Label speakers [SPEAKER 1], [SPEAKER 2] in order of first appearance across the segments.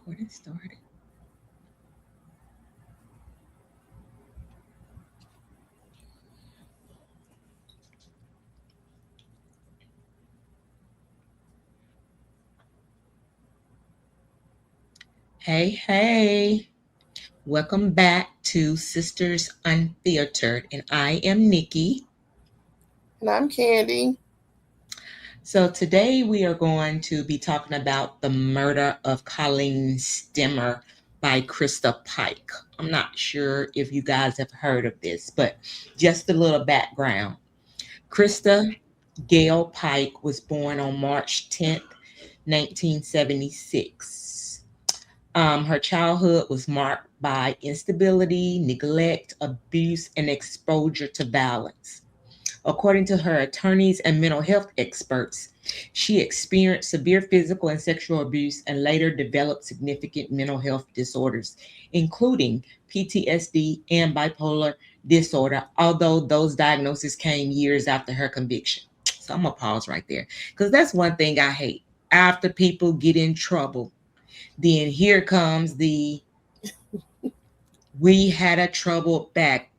[SPEAKER 1] Recording started. Hey, hey. Welcome back to Sisters Unfiltered. And I am Nikki.
[SPEAKER 2] And I'm Candy.
[SPEAKER 1] So today we are going to be talking about the murder of Colleen Stemmer by Krista Pike. I'm not sure if you guys have heard of this, but just a little background. Krista Gail Pike was born on March 10th, 1976. Her childhood was marked by instability, neglect, abuse, and exposure to violence. According to her attorneys and mental health experts, she experienced severe physical and sexual abuse and later developed significant mental health disorders, including PTSD and bipolar disorder, although those diagnoses came years after her conviction. So I'm going to pause right there because that's one thing I hate. After people get in trouble, then here comes the we had a troubled background,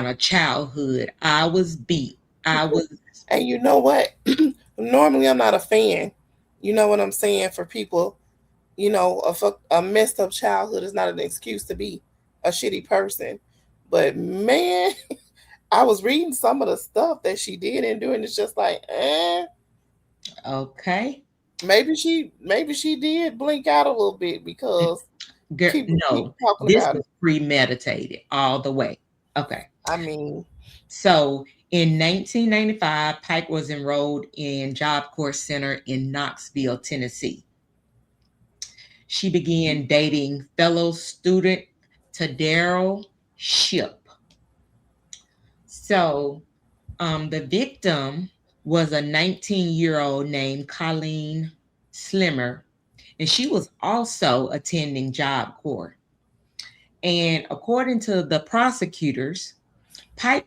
[SPEAKER 1] a childhood. I was beat. I was
[SPEAKER 2] And you know what? Normally, I'm not a fan. You know what I'm saying? For people, a messed up childhood is not an excuse to be a shitty person. But man, I was reading some of the stuff that she did and doing. It's just like,
[SPEAKER 1] okay.
[SPEAKER 2] maybe she did blink out a little bit because people keep
[SPEAKER 1] No,
[SPEAKER 2] talking
[SPEAKER 1] this
[SPEAKER 2] about
[SPEAKER 1] was
[SPEAKER 2] it.
[SPEAKER 1] premeditated all the way. Okay.
[SPEAKER 2] I mean,
[SPEAKER 1] So in 1995, Pike was enrolled in Job Corps Center in Knoxville, Tennessee. She began dating fellow student Tadero Ship. So the victim was a 19-year-old named Colleen Slimmer, and she was also attending Job Corps. And according to the prosecutors, Pike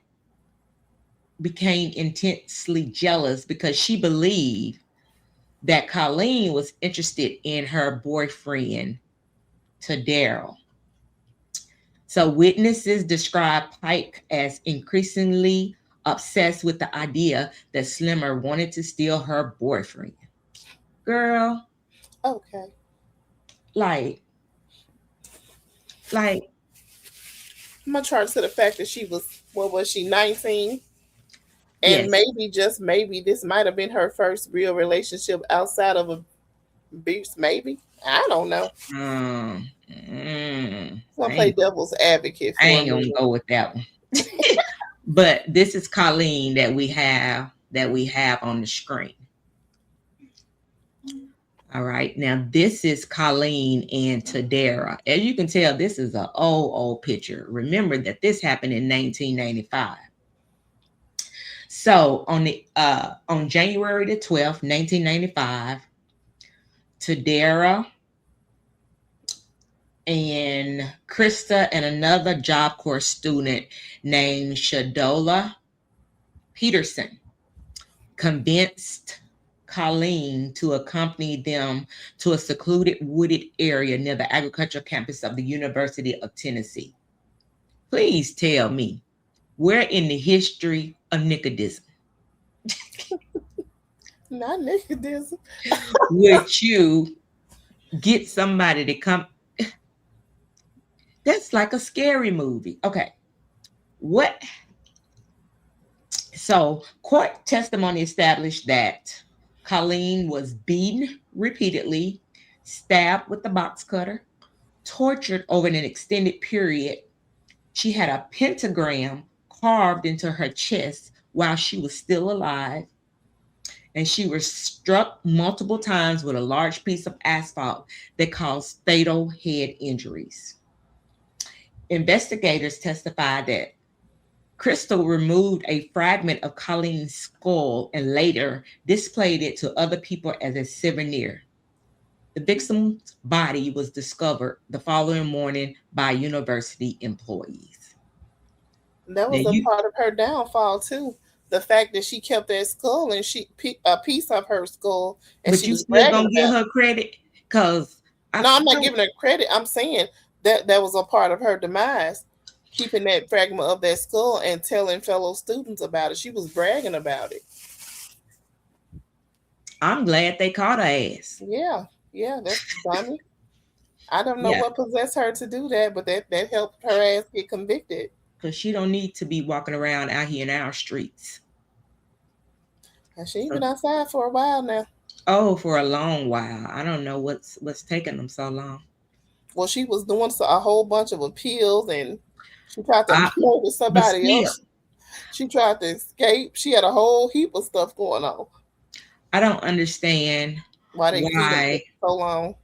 [SPEAKER 1] became intensely jealous because she believed that Colleen was interested in her boyfriend, Tadero. So witnesses describe Pike as increasingly obsessed with the idea that Slimmer wanted to steal her boyfriend. Girl,
[SPEAKER 2] okay.
[SPEAKER 1] like, like,
[SPEAKER 2] I'm gonna charge to the fact that she was, what was she, 19? And
[SPEAKER 1] yes.
[SPEAKER 2] maybe, just maybe, this might have been her first real relationship outside of abuse. Maybe, I don't know.
[SPEAKER 1] Mm, mm,
[SPEAKER 2] I'm
[SPEAKER 1] I
[SPEAKER 2] gonna play
[SPEAKER 1] ain't,
[SPEAKER 2] devil's advocate
[SPEAKER 1] I
[SPEAKER 2] for a
[SPEAKER 1] ain't gonna
[SPEAKER 2] minute.
[SPEAKER 1] go with that one. But this is Colleen that we have on the screen. All right. Now this is Colleen and Tadera. As you can tell, this is an old picture. Remember that this happened in 1995. So on January the 12th, 1995, Tadera and Krista and another Job Corps student named Shadola Peterson convinced Colleen to accompany them to a secluded wooded area near the agricultural campus of the University of Tennessee. Please tell me, where in the history of Nicodeism
[SPEAKER 2] Not Nicodemus.
[SPEAKER 1] would you get somebody to come? That's like a scary movie. Okay. What? So, court testimony established that Colleen was beaten repeatedly, stabbed with a box cutter, tortured over an extended period. She had a pentagram carved into her chest while she was still alive, and she was struck multiple times with a large piece of asphalt that caused fatal head injuries. Investigators testified that Crystal removed a fragment of Colleen's skull and later displayed it to other people as a souvenir. The victim's body was discovered the following morning by university employees.
[SPEAKER 2] That
[SPEAKER 1] Now
[SPEAKER 2] was a
[SPEAKER 1] you,
[SPEAKER 2] part of her downfall too. The fact that she kept that skull and a piece of her skull, and
[SPEAKER 1] but
[SPEAKER 2] she
[SPEAKER 1] you
[SPEAKER 2] was
[SPEAKER 1] still
[SPEAKER 2] bragging
[SPEAKER 1] gonna give
[SPEAKER 2] about
[SPEAKER 1] her credit because
[SPEAKER 2] No, I'm not giving her credit. I'm saying that was a part of her demise, keeping that fragment of that skull and telling fellow students about it. She was bragging about it.
[SPEAKER 1] I'm glad they caught her ass.
[SPEAKER 2] Yeah, that's dummy. I don't know
[SPEAKER 1] Yeah,
[SPEAKER 2] what possessed her to do that, but that helped her ass get convicted.
[SPEAKER 1] because she don't need to be walking around out here in our streets.
[SPEAKER 2] And she ain't
[SPEAKER 1] So,
[SPEAKER 2] been outside for a while now.
[SPEAKER 1] oh, for a long while. I don't know what's taking them so long.
[SPEAKER 2] Well, she was doing a whole bunch of appeals, and she tried to
[SPEAKER 1] I,
[SPEAKER 2] murder
[SPEAKER 1] but
[SPEAKER 2] somebody
[SPEAKER 1] still,
[SPEAKER 2] else. She tried to escape. She had a whole heap of stuff going on.
[SPEAKER 1] I don't understand
[SPEAKER 2] Why they give them
[SPEAKER 1] why,
[SPEAKER 2] so long?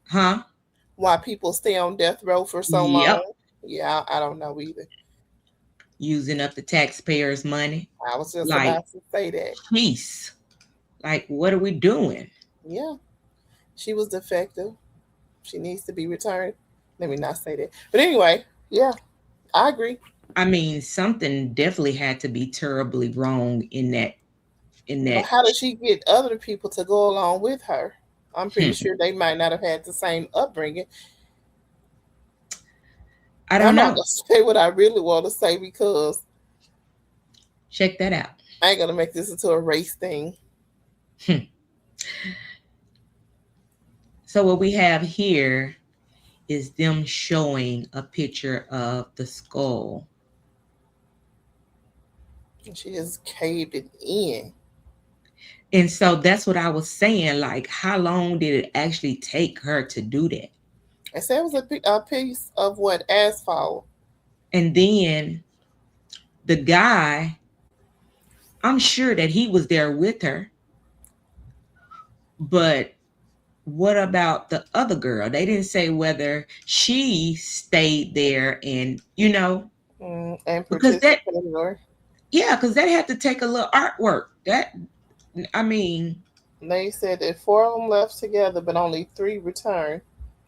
[SPEAKER 1] huh?
[SPEAKER 2] Why people stay on death row for so long?
[SPEAKER 1] Yep,
[SPEAKER 2] Yeah, I don't know either.
[SPEAKER 1] using up the taxpayers' money.
[SPEAKER 2] I was just
[SPEAKER 1] Like,
[SPEAKER 2] about to say that.
[SPEAKER 1] peace. Like, what are we doing?
[SPEAKER 2] Yeah, she was defective. She needs to be returned. Let me not say that. But anyway, yeah, I agree.
[SPEAKER 1] I mean, something definitely had to be terribly wrong in that. In
[SPEAKER 2] But
[SPEAKER 1] that,
[SPEAKER 2] how did she get other people to go along with her? I'm pretty
[SPEAKER 1] hmm,
[SPEAKER 2] sure they might not have had the same upbringing.
[SPEAKER 1] I
[SPEAKER 2] I'm
[SPEAKER 1] don't
[SPEAKER 2] not
[SPEAKER 1] know.
[SPEAKER 2] gonna say what I really want to say because
[SPEAKER 1] Check that out.
[SPEAKER 2] I ain't gonna make this into a race thing.
[SPEAKER 1] Hmm. So what we have here is them showing a picture of the skull.
[SPEAKER 2] She just caved it in.
[SPEAKER 1] And so that's what I was saying. Like, how long did it actually take her to do that?
[SPEAKER 2] I said it was a piece of what asphalt.
[SPEAKER 1] And then the guy, I'm sure that he was there with her, but what about the other girl? They didn't say whether she stayed there and,
[SPEAKER 2] And
[SPEAKER 1] because that,
[SPEAKER 2] participated or
[SPEAKER 1] yeah, because that had to take a little artwork. That, I mean,
[SPEAKER 2] they said that four of them left together, but only three returned.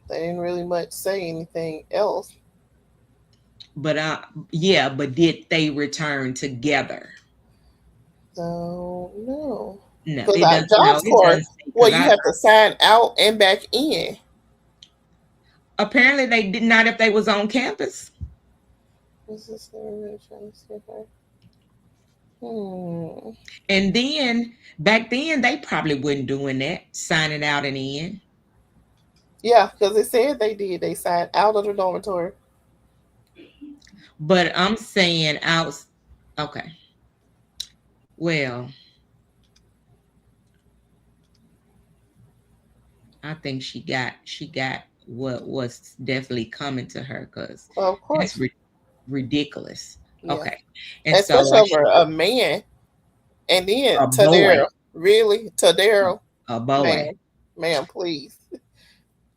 [SPEAKER 2] They didn't really much say anything else.
[SPEAKER 1] but yeah, but did they return together?
[SPEAKER 2] So no,
[SPEAKER 1] No,
[SPEAKER 2] because
[SPEAKER 1] it
[SPEAKER 2] our
[SPEAKER 1] doesn't. No,
[SPEAKER 2] jobs
[SPEAKER 1] it
[SPEAKER 2] card,
[SPEAKER 1] doesn't say.
[SPEAKER 2] well,
[SPEAKER 1] Because
[SPEAKER 2] you
[SPEAKER 1] I
[SPEAKER 2] have to sign out and back in.
[SPEAKER 1] apparently they did not if they was on campus.
[SPEAKER 2] What's this? Trying to see if I- Hmm.
[SPEAKER 1] And then back then they probably wasn't doing that, signing out and in.
[SPEAKER 2] Yeah, because they said they did. They signed out of the dormitory.
[SPEAKER 1] But I'm saying out. Okay. Well, I think she got what was definitely coming to her because
[SPEAKER 2] Well, of
[SPEAKER 1] that's
[SPEAKER 2] course,
[SPEAKER 1] ridiculous.
[SPEAKER 2] yeah.
[SPEAKER 1] Okay. And so
[SPEAKER 2] Especially over a man, and then
[SPEAKER 1] a boy,
[SPEAKER 2] Tadero, really Tadero,
[SPEAKER 1] a boy.
[SPEAKER 2] ma'am, ma'am, please.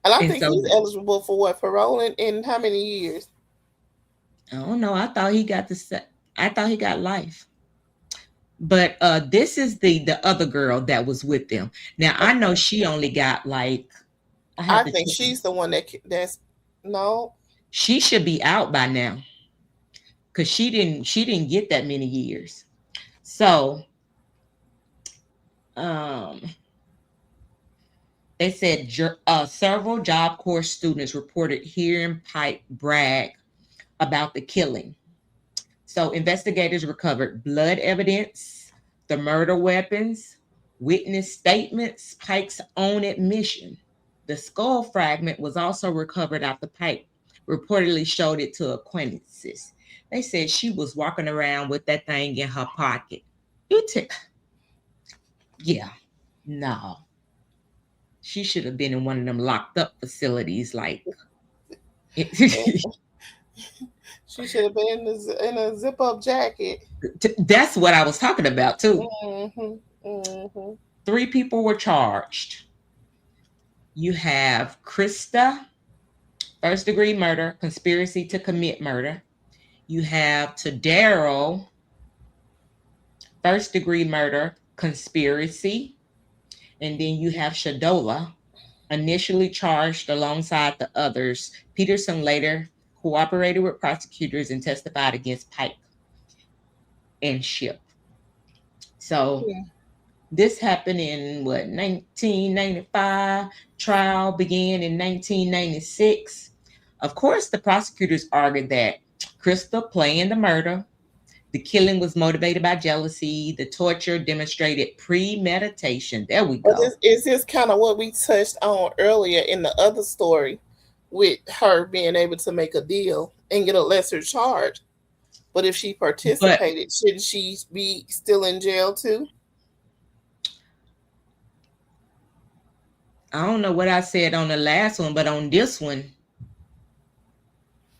[SPEAKER 2] And I
[SPEAKER 1] And
[SPEAKER 2] think
[SPEAKER 1] so
[SPEAKER 2] he's eligible for what parole in how many years?
[SPEAKER 1] I don't know. I thought he got life. But this is the other girl that was with them. Now I know
[SPEAKER 2] Okay.
[SPEAKER 1] she only got like I have
[SPEAKER 2] I
[SPEAKER 1] to
[SPEAKER 2] think
[SPEAKER 1] check.
[SPEAKER 2] she's the one that's no.
[SPEAKER 1] She should be out by now because she didn't get that many years. So um they said several Job Corps students reported hearing Pipe brag about the killing. So investigators recovered blood evidence, the murder weapons, witness statements, Pike's own admission. The skull fragment was also recovered after Pike reportedly showed it to acquaintances. They said she was walking around with that thing in her pocket. You take, yeah, no. She should have been in one of them locked up facilities. Like,
[SPEAKER 2] She should have been in a zip up jacket.
[SPEAKER 1] that's what I was talking about too.
[SPEAKER 2] Hmm. Hmm.
[SPEAKER 1] 3 people were charged. You have Krista, first degree murder, conspiracy to commit murder. You have Tadero, first degree murder, conspiracy. And then you have Shadola, initially charged alongside the others. Peterson later cooperated with prosecutors and testified against Pike and Ship. So
[SPEAKER 2] Yeah.
[SPEAKER 1] This happened in what, 1995. Trial began in 1996. Of course, the prosecutors argued that Krista planned the murder. The killing was motivated by jealousy. The torture demonstrated premeditation. There we
[SPEAKER 2] But
[SPEAKER 1] go.
[SPEAKER 2] is this kind of what we touched on earlier in the other story with her being able to make a deal and get a lesser charge? But if she
[SPEAKER 1] But
[SPEAKER 2] participated, shouldn't she be still in jail too?
[SPEAKER 1] I don't know what I said on the last one, but on this one,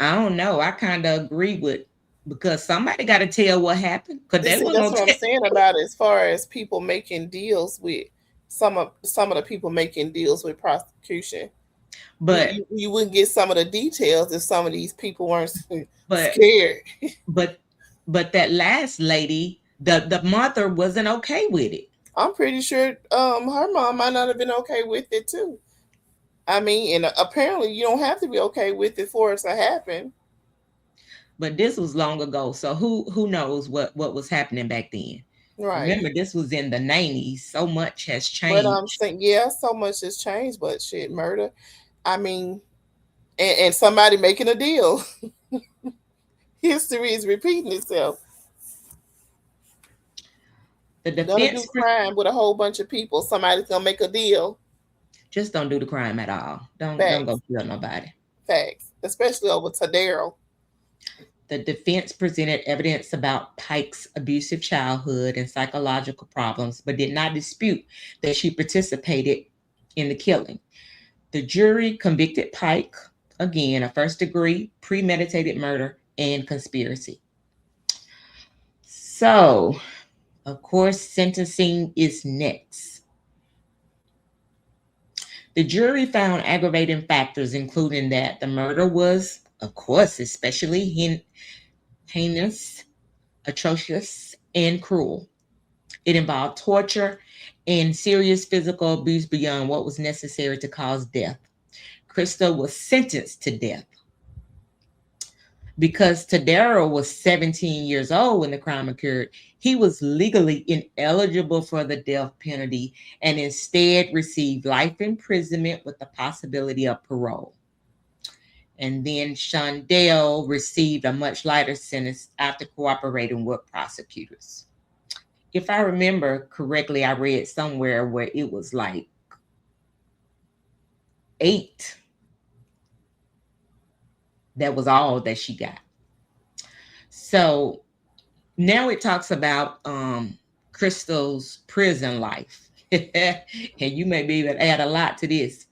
[SPEAKER 1] I don't know. I kind of agree with, because somebody got to tell what happened, because they
[SPEAKER 2] See,
[SPEAKER 1] weren't
[SPEAKER 2] that's
[SPEAKER 1] gonna
[SPEAKER 2] what I'm
[SPEAKER 1] tell.
[SPEAKER 2] saying about it, as far as people making deals with some of the people making deals with prosecution. You,
[SPEAKER 1] But
[SPEAKER 2] you you wouldn't get some of the details if some of these people weren't
[SPEAKER 1] but
[SPEAKER 2] scared.
[SPEAKER 1] but but that last lady, the mother wasn't okay with it.
[SPEAKER 2] I'm pretty sure her mom might not have been okay with it too. I mean, and apparently you don't have to be okay with it for it to happen.
[SPEAKER 1] But this was long ago, so who knows what was happening back then.
[SPEAKER 2] Right.
[SPEAKER 1] Remember, this was in the 90s. So much has
[SPEAKER 2] But I'm
[SPEAKER 1] changed.
[SPEAKER 2] saying, yeah, so much has changed, but shit, murder. I mean, and somebody making a deal. History is repeating itself.
[SPEAKER 1] The
[SPEAKER 2] Don't do
[SPEAKER 1] defense
[SPEAKER 2] crime with a whole bunch of people. Somebody's gonna make a deal.
[SPEAKER 1] just don't do the crime at all. Don't go
[SPEAKER 2] Facts,
[SPEAKER 1] kill nobody.
[SPEAKER 2] facts, especially over Tadero.
[SPEAKER 1] The defense presented evidence about Pike's abusive childhood and psychological problems, but did not dispute that she participated in the killing. The jury convicted Pike, again, of first degree, premeditated murder, and conspiracy. So, of course, sentencing is next. The jury found aggravating factors, including that the murder was, of course, especially heinous, atrocious, and cruel. It involved torture and serious physical abuse beyond what was necessary to cause death. Krista was sentenced to death. Because Tadero was 17 years old when the crime occurred, he was legally ineligible for the death penalty and instead received life imprisonment with the possibility of parole. And then Shondell received a much lighter sentence after cooperating with prosecutors. If I remember correctly, I read somewhere where it was like 8. That was all that she got. So now it talks about Crystal's prison life. And you may be able to add a lot to this.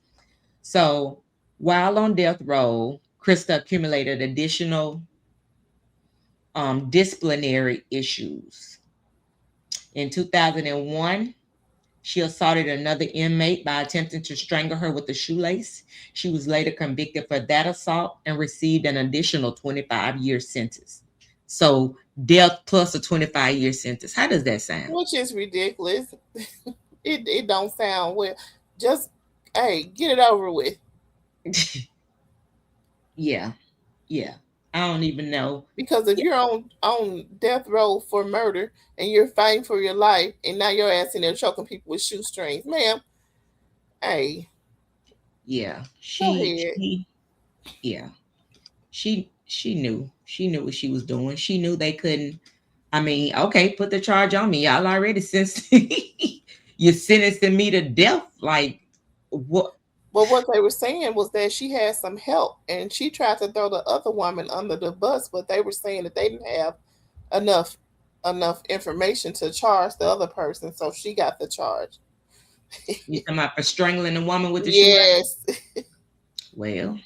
[SPEAKER 1] So while on death row, Krista accumulated additional disciplinary issues. In 2001, she assaulted another inmate by attempting to strangle her with a shoelace. She was later convicted for that assault and received an additional 25-year sentence. So death plus a 25-year sentence. How does that sound?
[SPEAKER 2] Which is ridiculous. It don't sound well. Just hey, get it over with.
[SPEAKER 1] Yeah, yeah. I don't even know.
[SPEAKER 2] Because if
[SPEAKER 1] Yeah,
[SPEAKER 2] you're on death row for murder and you're fighting for your life, and now you're asking there choking people with shoestrings, ma'am. Hey,
[SPEAKER 1] yeah.
[SPEAKER 2] go ahead.
[SPEAKER 1] Yeah. She knew. She knew what she was doing. She knew they couldn't. I mean, okay, put the charge on me. Y'all already sentenced. You're sentencing me to death. Like what?
[SPEAKER 2] But what they were saying was that she had some help, and she tried to throw the other woman under the bus, but they were saying that they didn't have enough information to charge the other person, so she got the charge.
[SPEAKER 1] You talking about for strangling a woman with the shoelace?
[SPEAKER 2] Yes,
[SPEAKER 1] Well,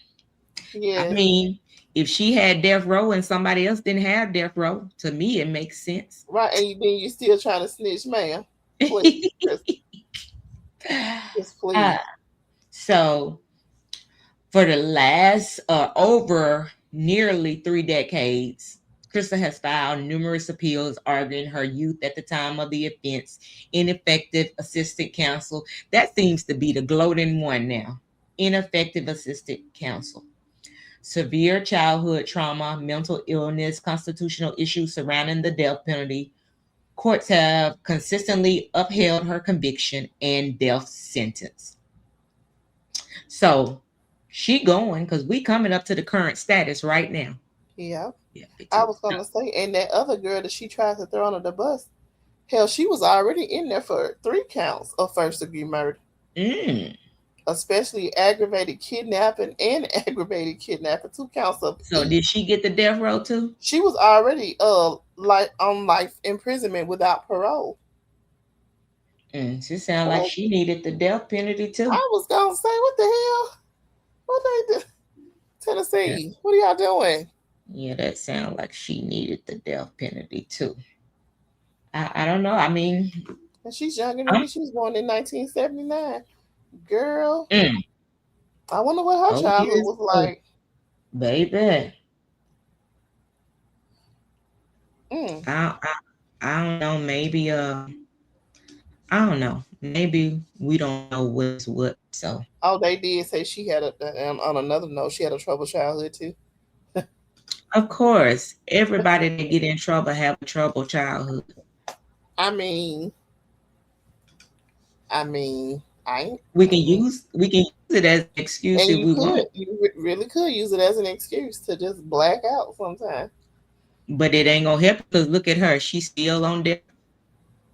[SPEAKER 1] I
[SPEAKER 2] yes,
[SPEAKER 1] mean, if she had death row and somebody else didn't have death row, to me it makes sense.
[SPEAKER 2] right. And then you still trying to snitch, ma'am? Please, just
[SPEAKER 1] Uh,
[SPEAKER 2] please.
[SPEAKER 1] so for the last over nearly 3 decades, Krista has filed numerous appeals arguing her youth at the time of the offense, ineffective assistant counsel. That seems to be the gloating one now. Ineffective assistant counsel. Severe childhood trauma, mental illness, constitutional issues surrounding the death penalty, Courts have consistently upheld her conviction and death sentence. So she going because we coming up to the current status right now.
[SPEAKER 2] Yeah.
[SPEAKER 1] Yeah, me
[SPEAKER 2] I
[SPEAKER 1] too.
[SPEAKER 2] was gonna say, and that other girl that she tried to throw under the bus, hell, she was already in there for 3 counts of first-degree murder,
[SPEAKER 1] Mm.
[SPEAKER 2] especially aggravated kidnapping and aggravated kidnapping, 2 counts of
[SPEAKER 1] So
[SPEAKER 2] each.
[SPEAKER 1] did she get the death row too?
[SPEAKER 2] She was already life imprisonment without parole.
[SPEAKER 1] She sounded like
[SPEAKER 2] What?
[SPEAKER 1] she needed the death penalty too.
[SPEAKER 2] I was gonna say, what the hell? What they do?
[SPEAKER 1] Yeah,
[SPEAKER 2] Tennessee, what are y'all doing?
[SPEAKER 1] yeah, that sounded like she needed the death penalty too. I don't know. I mean,
[SPEAKER 2] And she's younger than
[SPEAKER 1] I'm
[SPEAKER 2] me. She was born in 1979. Girl,
[SPEAKER 1] mm,
[SPEAKER 2] I wonder what her
[SPEAKER 1] 4 years
[SPEAKER 2] childhood was
[SPEAKER 1] old,
[SPEAKER 2] like.
[SPEAKER 1] baby.
[SPEAKER 2] Mm.
[SPEAKER 1] I don't know. Maybe I don't know. Maybe we don't know what's what. So
[SPEAKER 2] Oh, they did say she had on another note, she had a troubled childhood too.
[SPEAKER 1] of course, everybody that get in trouble have a troubled childhood.
[SPEAKER 2] I mean, I mean, I ain't.
[SPEAKER 1] We can use it as an excuse
[SPEAKER 2] And
[SPEAKER 1] if
[SPEAKER 2] you
[SPEAKER 1] we want,
[SPEAKER 2] could, really could use it as an excuse to just black out sometimes.
[SPEAKER 1] but it ain't gonna help because look at her. She's still on there.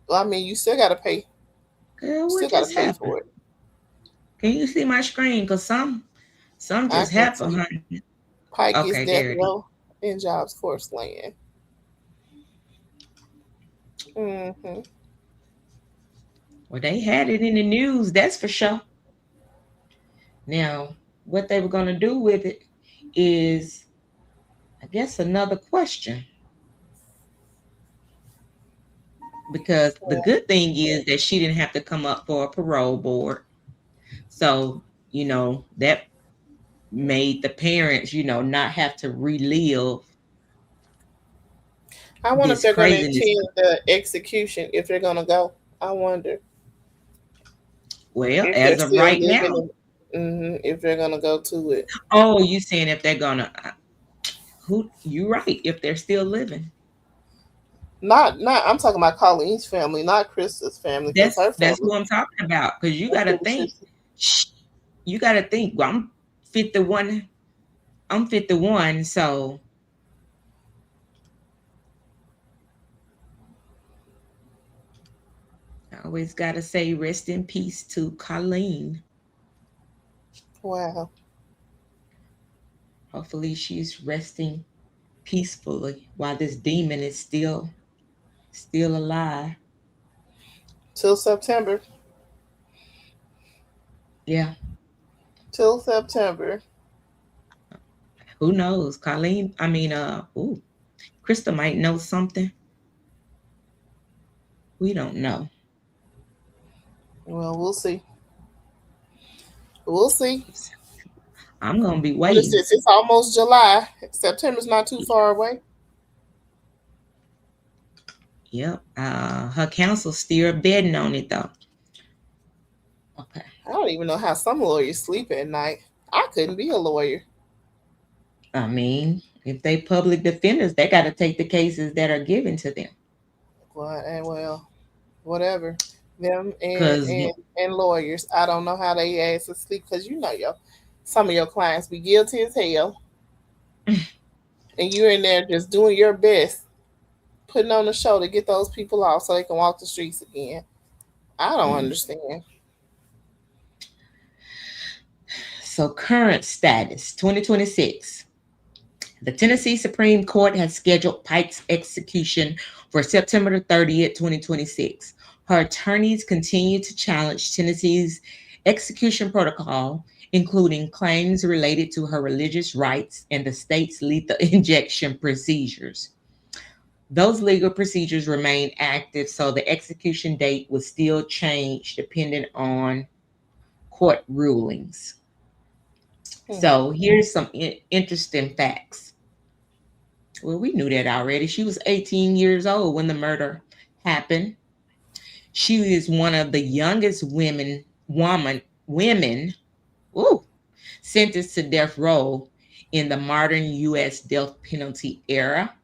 [SPEAKER 2] Well, I mean, you still got to pay.
[SPEAKER 1] Girl, what
[SPEAKER 2] Still got to
[SPEAKER 1] just
[SPEAKER 2] pay
[SPEAKER 1] happened?
[SPEAKER 2] for it.
[SPEAKER 1] Can you see my screen? Cause some
[SPEAKER 2] I
[SPEAKER 1] just
[SPEAKER 2] can
[SPEAKER 1] happened,
[SPEAKER 2] see
[SPEAKER 1] honey.
[SPEAKER 2] Pike is
[SPEAKER 1] Okay,
[SPEAKER 2] death
[SPEAKER 1] there it is.
[SPEAKER 2] row in Jobs Force Land. Hmm.
[SPEAKER 1] Well, they had it in the news, that's for sure. Now, what they were gonna do with it is, I guess, another question. Because the good thing is that she didn't have to come up for a parole board. So, that made the parents, not have to relive
[SPEAKER 2] I wonder if
[SPEAKER 1] this
[SPEAKER 2] they're going to
[SPEAKER 1] craziness.
[SPEAKER 2] attend the execution, if they're going to go. I wonder
[SPEAKER 1] Well,
[SPEAKER 2] if they're
[SPEAKER 1] as of
[SPEAKER 2] still
[SPEAKER 1] right
[SPEAKER 2] living
[SPEAKER 1] now,
[SPEAKER 2] if they're going to go to it.
[SPEAKER 1] oh, you saying if they're gonna, who, you right, if they're still living.
[SPEAKER 2] Not. I'm talking about Colleen's family, not Krista's family, because her
[SPEAKER 1] That's
[SPEAKER 2] family.
[SPEAKER 1] who I'm talking about. Because
[SPEAKER 2] Her family
[SPEAKER 1] you gotta think, well, 51, I'm 51, so I always gotta say rest in peace to Colleen.
[SPEAKER 2] Wow.
[SPEAKER 1] Hopefully she's resting peacefully while this demon is still alive.
[SPEAKER 2] Till September.
[SPEAKER 1] Yeah,
[SPEAKER 2] Till September.
[SPEAKER 1] who knows? Colleen, I mean, ooh, Krista might know something. We don't know.
[SPEAKER 2] Well, we'll see. We'll see.
[SPEAKER 1] I'm gonna be
[SPEAKER 2] What is
[SPEAKER 1] waiting.
[SPEAKER 2] this? It's almost July. September's not too far away.
[SPEAKER 1] Yep. Her counsel's still betting on it though. Okay.
[SPEAKER 2] I don't even know how some lawyers sleep at night. I couldn't be a lawyer.
[SPEAKER 1] I mean, if they public defenders, they got to take the cases that are given to them.
[SPEAKER 2] Well, whatever. Them and
[SPEAKER 1] Cause
[SPEAKER 2] and and lawyers. I don't know how they ass to sleep because some of your clients be guilty as hell, and you're in there just doing your best, putting on the show to get those people off so they can walk the streets again. I don't understand.
[SPEAKER 1] so current status 2026. The Tennessee Supreme Court has scheduled Pike's execution for September the 30th, 2026. Her attorneys continue to challenge Tennessee's execution protocol, including claims related to her religious rights and the state's lethal injection procedures. Those legal procedures remain active, so the execution date will still change depending on court rulings.
[SPEAKER 2] Hmm.
[SPEAKER 1] So here's some interesting facts. Well, we knew that already. She was 18 years old when the murder happened. She is one of the youngest women, ooh, sentenced to death row in the modern U.S. death penalty era.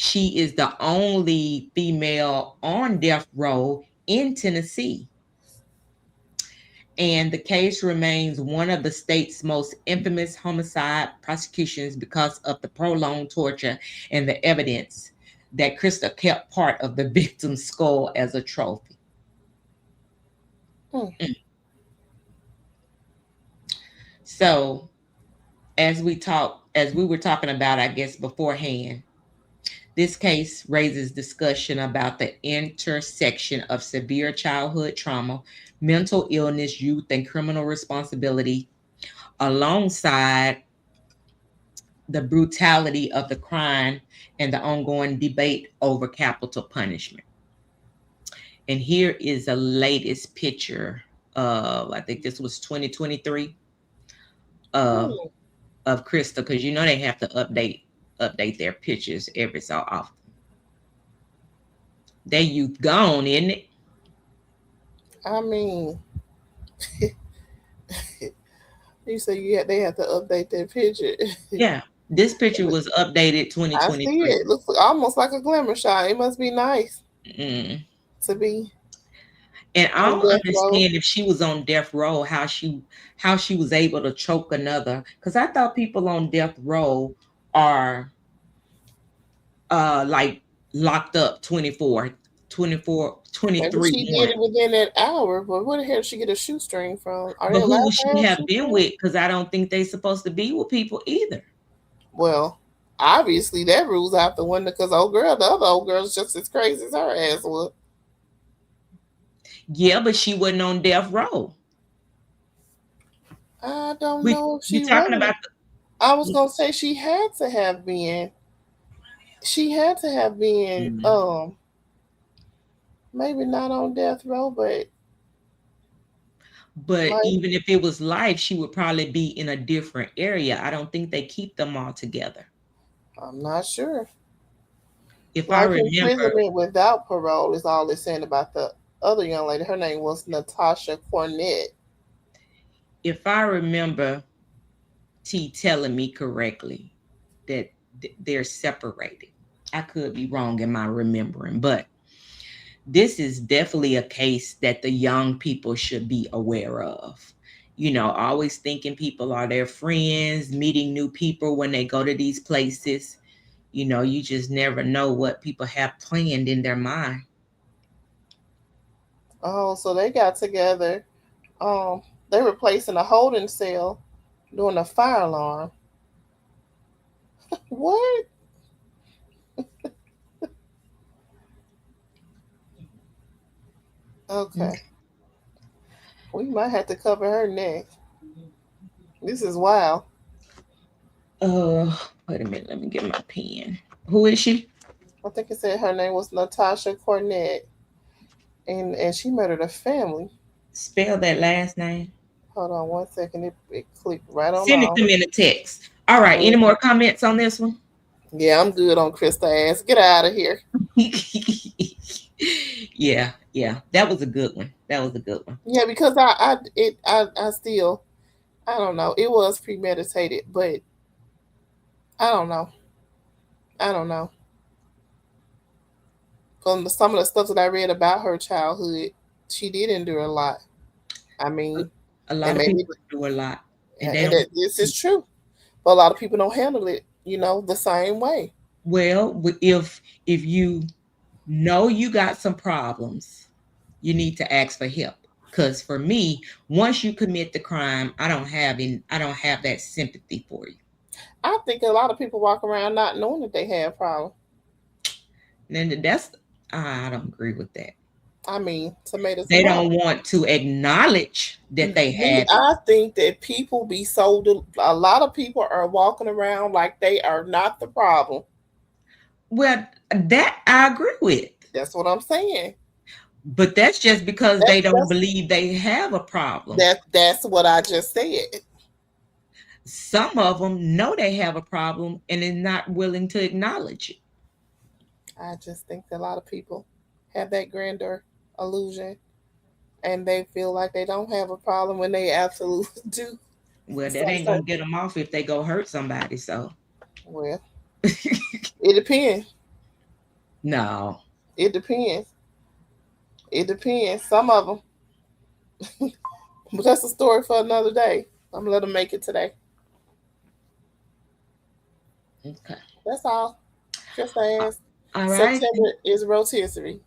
[SPEAKER 1] She is the only female on death row in Tennessee. And the case remains one of the state's most infamous homicide prosecutions because of the prolonged torture and the evidence that Krista kept part of the victim's skull as a trophy.
[SPEAKER 2] Hmm.
[SPEAKER 1] So, as we were talking about, I guess beforehand, this case raises discussion about the intersection of severe childhood trauma, mental illness, youth, and criminal responsibility, alongside the brutality of the crime and the ongoing debate over capital punishment. And here is the latest picture of, I think this was 2023, of Krista, because you know they have to update their pictures every so often. They youth gone, isn't it?
[SPEAKER 2] I mean, you say they have to update their picture.
[SPEAKER 1] Yeah, this picture was updated
[SPEAKER 2] I see
[SPEAKER 1] 2023.
[SPEAKER 2] it. Looks almost like a glamour shot. It must be nice to be
[SPEAKER 1] And I
[SPEAKER 2] on
[SPEAKER 1] don't
[SPEAKER 2] death row.
[SPEAKER 1] understand if she was on death row, how she was able to choke another. Because I thought people on death row are like locked up 24, 24,
[SPEAKER 2] Maybe
[SPEAKER 1] 23
[SPEAKER 2] she did
[SPEAKER 1] one.
[SPEAKER 2] it within that hour, but where the hell did she get a shoestring from? Are they
[SPEAKER 1] But who
[SPEAKER 2] allowed
[SPEAKER 1] would
[SPEAKER 2] to
[SPEAKER 1] she
[SPEAKER 2] have
[SPEAKER 1] have been
[SPEAKER 2] shoestrings?
[SPEAKER 1] with? Because I don't think they're supposed to be with people either.
[SPEAKER 2] Well, obviously that rules out the window because the other old girl's just as crazy as her ass was.
[SPEAKER 1] Yeah, but she wasn't on death row.
[SPEAKER 2] I don't
[SPEAKER 1] We
[SPEAKER 2] know if
[SPEAKER 1] we
[SPEAKER 2] she
[SPEAKER 1] talking
[SPEAKER 2] wasn't.
[SPEAKER 1] about
[SPEAKER 2] I was gonna say she had to have been. She had to have been. Maybe not on death row, but
[SPEAKER 1] but
[SPEAKER 2] like
[SPEAKER 1] even if it was life, she would probably be in a different area. I don't think they keep them all together.
[SPEAKER 2] I'm not sure.
[SPEAKER 1] If I
[SPEAKER 2] Life
[SPEAKER 1] remember,
[SPEAKER 2] imprisonment without parole is all it's saying about the other young lady. Her name was Natasha Cornett.
[SPEAKER 1] if I remember T telling me correctly that they're separated. I could be wrong in my remembering, but this is definitely a case that the young people should be aware of. You know, always thinking people are their friends, meeting new people when they go to these places. You know, you just never know what people have planned in their mind.
[SPEAKER 2] Oh, so they got together. Um, they were placed in a holding cell doing a fire alarm. What? Okay, we might have to cover her neck. This is wild.
[SPEAKER 1] Wait a minute, let me get my pen. Who is she?
[SPEAKER 2] I think it said her name was Natasha Cornett, and she murdered a family.
[SPEAKER 1] Spell that last name.
[SPEAKER 2] Hold on 1 second. It clicked right on
[SPEAKER 1] Send it
[SPEAKER 2] off.
[SPEAKER 1] to me in a text. All right. Any more comments on this one?
[SPEAKER 2] Yeah, I'm good on Krista ass. Get out of here.
[SPEAKER 1] Yeah. That was a good one. That was a good one.
[SPEAKER 2] Yeah, because I still I don't know. It was premeditated, but I don't know. I don't know. From some of the stuff that I read about her childhood, she did endure a lot. I mean,
[SPEAKER 1] A lot
[SPEAKER 2] and
[SPEAKER 1] of
[SPEAKER 2] maybe
[SPEAKER 1] people do a lot, and they
[SPEAKER 2] and
[SPEAKER 1] don't.
[SPEAKER 2] that this is true, but a lot of people don't handle it, the same way.
[SPEAKER 1] Well, if you know you got some problems, you need to ask for help. Because for me, once you commit the crime, I don't have that sympathy for you.
[SPEAKER 2] I think a lot of people walk around not knowing that they have problems.
[SPEAKER 1] And that's I don't agree with that.
[SPEAKER 2] I mean, tomato,
[SPEAKER 1] They
[SPEAKER 2] tomato.
[SPEAKER 1] don't want to acknowledge that they
[SPEAKER 2] Me,
[SPEAKER 1] have it.
[SPEAKER 2] I think that people be so. A lot of people are walking around like they are not the problem.
[SPEAKER 1] Well, that I agree with.
[SPEAKER 2] That's what I'm saying.
[SPEAKER 1] But that's just because they
[SPEAKER 2] That's
[SPEAKER 1] don't
[SPEAKER 2] that's
[SPEAKER 1] believe they have a problem.
[SPEAKER 2] that's what I just said.
[SPEAKER 1] Some of them know they have a problem and is not willing to acknowledge it.
[SPEAKER 2] I just think that a lot of people have that grandeur illusion, and they feel like they don't have a problem when they absolutely do.
[SPEAKER 1] Well, that
[SPEAKER 2] So,
[SPEAKER 1] ain't
[SPEAKER 2] so
[SPEAKER 1] gonna get them off if they go hurt somebody. So
[SPEAKER 2] well, it depends.
[SPEAKER 1] No.
[SPEAKER 2] It depends. It depends. Some of them. But that's a story for another day. I'm gonna let them make it today.
[SPEAKER 1] Okay.
[SPEAKER 2] That's all. Just ask.
[SPEAKER 1] All right.
[SPEAKER 2] September is rotisserie.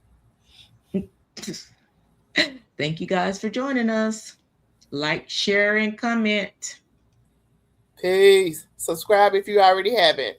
[SPEAKER 1] Thank you guys for joining us. Like, share, and comment.
[SPEAKER 2] Peace. Subscribe if you already haven't.